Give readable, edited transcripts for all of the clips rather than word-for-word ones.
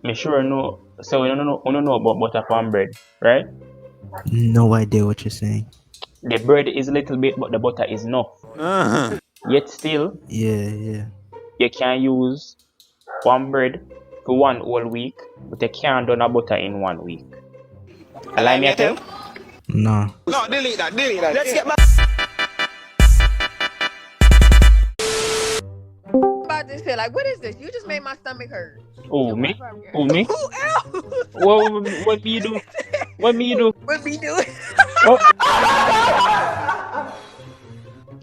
Me sure know. So you don't know about butter palm bread, right? No idea what you're saying. The bread is a little bit, but the butter is enough. Yet still, Yeah. you can use one bread for one whole week, but you can't do a butter in 1 week. Allow me to tell. No. No, delete that. Let's get back. About this shit, like, what is this? You just made my stomach hurt. Oh me? Oh me? Who else? What me you do? What me you do? What me doing? Oh,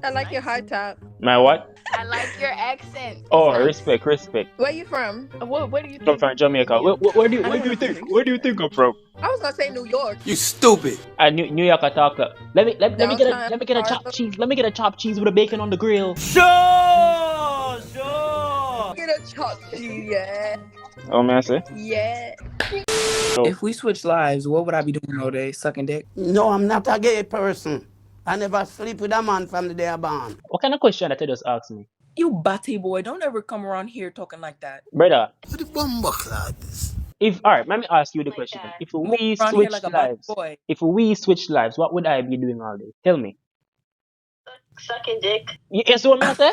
I like your high top. my what? I like your accent. Oh, It's nice. respect. Where you from? What do you I'm think? from Jamaica. Where do you think I'm from? I was gonna say New York. You stupid. New York talk. Let me get Downtown a chopped cheese. Let me get a chopped cheese with a bacon on the grill. Sure. Get a chopped cheese, yeah. Oh man, I say. Yeah. If we switch lives, what would I be doing all day? Sucking dick? No, I'm not a gay person. I never sleep with a man from the day I born. What kind of question that you just asked me, You batty boy, don't ever come around here talking like that. brother? What the bumbo this? If all right, let me ask you the question. If Move we around here switch like a batty lives, boy. what would I be doing all day? Tell me. Sucking dick. Yes, what I say?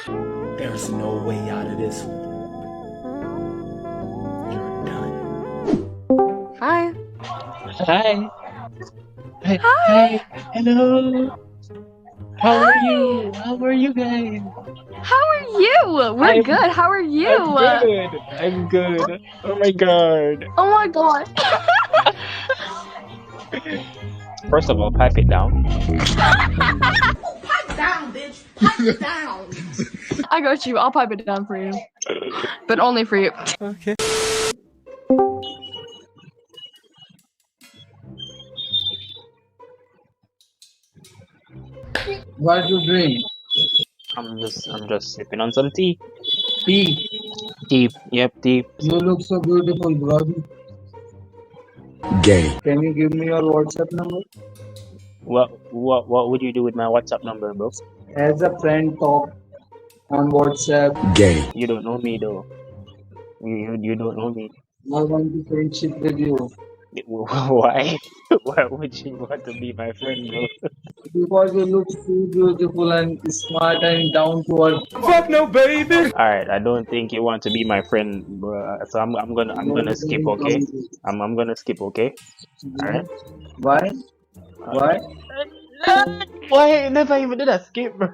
There's no way out of this. You're done. Hi. Hi. Hi. Hello. How are you? How are you guys? How are you? We're good. How are you? I'm good. Oh my god. Oh my god. First of all, pipe it down. Pipe down, bitch. Pipe down. I got you. I'll pipe it down for you. But only for you. Okay. What you drink? I'm just sipping on some tea. Tea. Tea. Yep, tea. You look so beautiful, brother. Gay. Can you give me your WhatsApp number? What would you do with my WhatsApp number, bro? As a friend, talk on WhatsApp. Gay. You don't know me though. You don't know me. I want to friendship with you Why? Why would you want to be my friend, bro? because you look so beautiful and smart and down to earth. Fuck no, baby. Alright, I don't think you want to be my friend, bro. So I'm gonna skip, okay? I'm gonna skip, okay? Alright. Why? Why? Why never even did I skip, bro?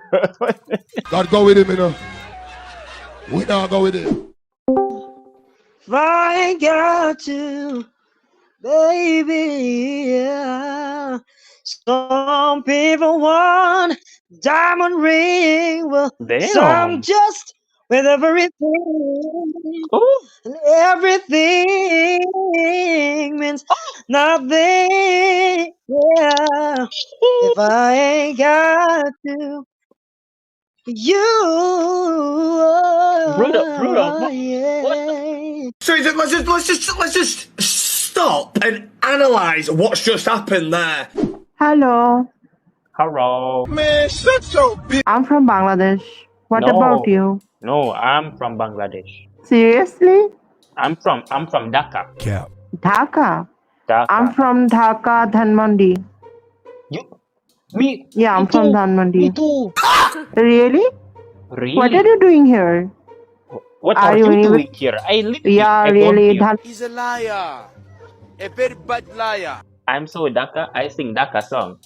God go with him, you know. We not go with him. I got you, baby. Yeah. Some people want diamond ring, well, some Damn. just with everything, Oh, and everything means nothing. Yeah, if I ain't got you. brother, what? Yeah. So let's just stop and analyze what's just happened there. Hello, Hello. Man, shut your bitch. I'm from Bangladesh. What about you? No, I'm from Bangladesh. Seriously? I'm from Dhaka. Cap. Dhaka? Dhaka. I'm from Dhaka, Dhanmandi. Me? Yeah, I'm Me from too. Dhanmandi. Me too. Really? Really? What are you doing here? What Are are you you in- doing here? I live here. Yeah, I born really. here. He's a liar. A very bad liar. I'm so Dhaka. I sing Dhaka song.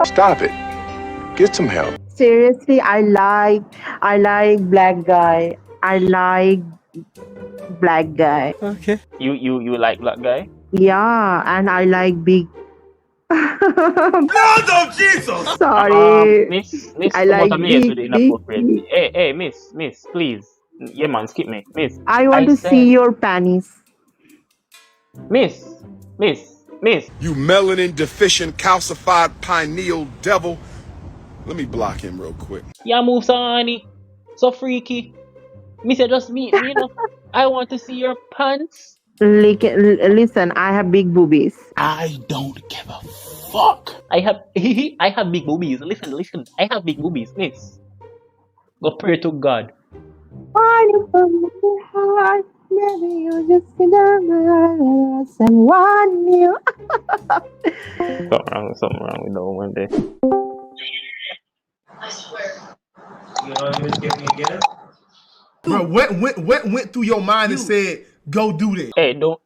Stop it. Get some help. Seriously, I like black guy. I like black guy. Okay. You like black guy? Yeah, and I like big. Blood of Jesus! Sorry. Miss, I like come here to the big. inappropriate. Hey, miss, please. Yeah, man, skip me. Miss. I want I to said- see your panties. Miss. You melanin deficient calcified pineal devil. Let me block him real quick. Yeah, move so honey. So freaky. Miss, just meet me, you know. I want to see your pants. Listen, I have big boobies. I don't give a fuck. I have big boobies. Listen. I have big boobies, miss. Go pray to God. Falling from my heart, maybe you just sit down and want you. Something wrong with that one there. Bro, what went through your mind and said, go do that? Hey, don't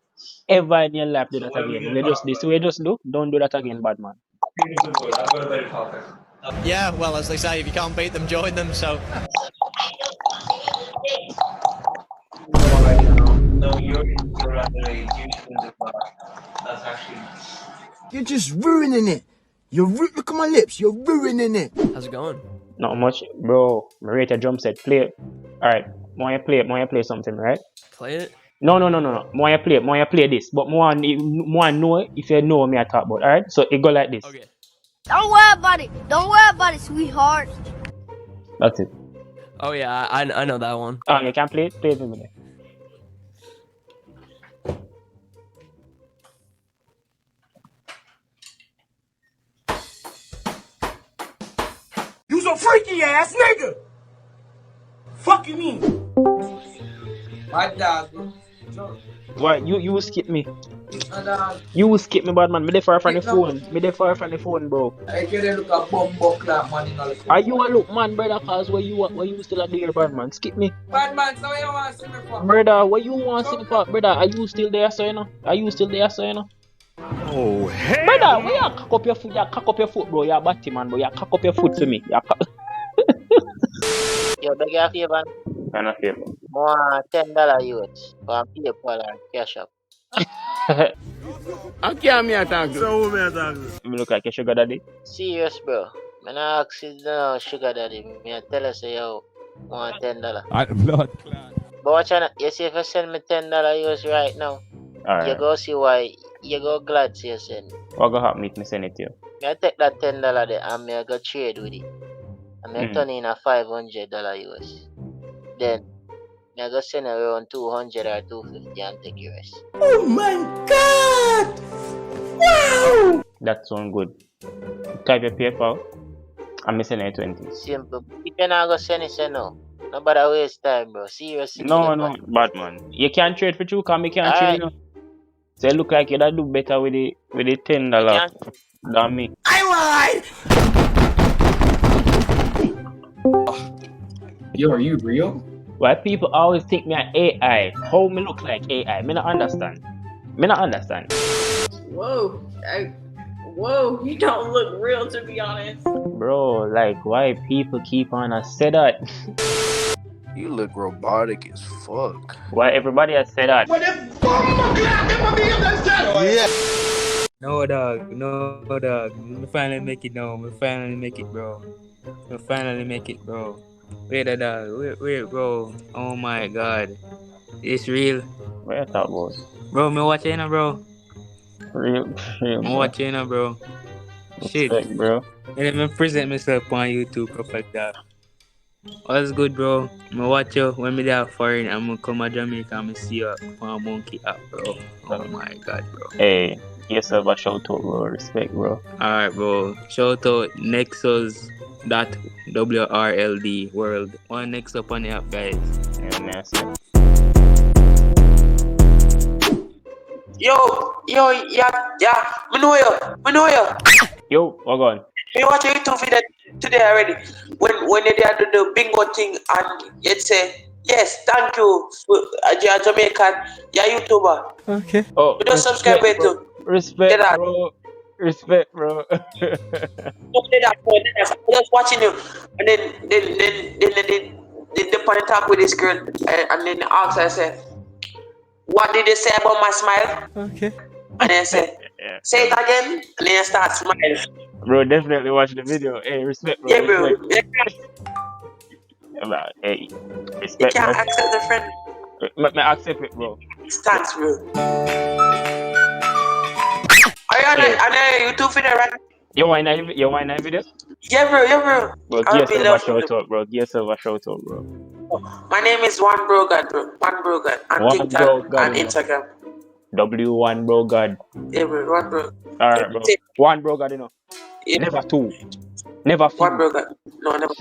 ever in your life do that again. We just this way just do. Don't do that again, bad man. Yeah, well, as they say, if you can't beat them, join them. So You're just ruining it. Look at my lips. You're ruining it. how's it going? Not much, bro. Me rate a drum set. Play it. Alright. Want you play something, right? Play it. No. Want you play this. But more know if you know what me I talk about. Alright? So it go like this. Okay. Don't worry about it. Don't worry about it, sweetheart. That's it. Oh yeah, I know that one. Oh, you can play it? Play it with me. You's a freaky ass nigga. Fucking me. My dog, bro. Why you skip me? My dog. You skip me, bad man. Me there far from the phone. Bro. I get a look at bumbo clap, man, in all the phone. Are you a look man, brother? Cause where you still at there, bad man? Skip me. Bad man, so you want to see me for? Brother, where you want to see me for? Brother, are you still there, so you know? Oh, hell. Brother, where you cock up your foot? You cock up your foot, bro. You're batty man, bro. You cock up your foot to me. Yo, beg your favor. I'm not favor. More $10 US for PayPal and Cash App. I can't me attack. So who me attack? Me look like a sugar daddy. Serious, bro. Man, I ask you no sugar daddy. Me I tell us yo, want $10. Blood. But watch out, you see if you send me $10 US right now, Alright. you go see why. You go glad to you send. What go happen if me send it to you? Me I take that $10 there and me I go trade with it. And me turn in a $500 US. Then me I go send around 200 or 250 and take your rest. Oh my God! Wow! That sound good. Type your PayPal. I'm missing a 20. Simple. If you not go send it, say no. Nobody waste time, bro. Seriously. No, bad man. You can't trade for you, cause me can't trade, you know. So it look like you do better with the $10 than me. Yo, are you real? Why people always think me an AI? How me look like AI? Me not understand. Whoa. Whoa, you don't look real, to be honest. Bro, like why people keep on say that? You look robotic as fuck. Why everybody has said that? Yeah. No dog. We finally make it now. We finally make it, bro. Wait, dog. Wait, bro. Oh my God. It's real. What you talk about? Bro, me watching now, bro. Real, I'm watching now, bro. Shit. Respect, bro. And then present myself on YouTube, stuff like that. What's good, bro? Me watch you when me there foreign. I'm gonna come to Jamaica and me see you on Monkey app, bro. Oh my God, bro. Hey, give yourself a shout out, bro. Respect, bro. Alright, bro. Shout out Nexus.WRLD world. One next up on the app, guys. Yeah, man. So. Yo, yeah. Me know you. Yo, what on? Me watch a YouTube video today already. When they do the bingo thing and it say, yes, thank you, you're Jamaican, you're YouTuber. Okay. Oh, You don't subscribe to. Respect, bro. I'm just watching you, and then the point talk with this girl, and then the answer say, what did they say about my smile? Okay. And then say, say it again, and then start smiling. Bro, definitely watch the video. Hey, respect, bro. Yeah, bro. Hey, You respect, can't bro. accept the friend. Me accept it, bro. Thanks, bro. Are you on a YouTube video, right? You want that video? Yeah, bro. Bro, give yourself a shout out, bro. My name is One Bro God, bro. One Bro God. On One TikTok Bro God, and Instagram. W1 Bro God. Yeah, bro. One Bro. Alright, bro. One Bro God, you know. Yeah. Never two. Never few. One Bro God. No, never.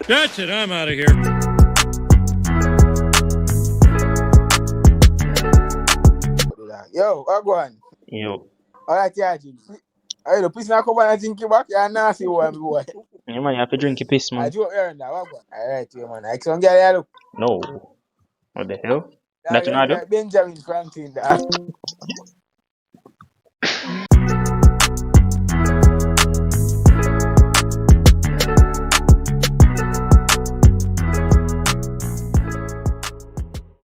That's it. I'm out of here. Yo, go on. Yo. All right, yeah, I know, please now come on and think you back. You're nasty one, boy. Yeah, man, you have to drink your piss, I man. do here now. All right, yeah, man. I can get it. No. What the hell? That That you look not do? like Benjamin Franklin. That.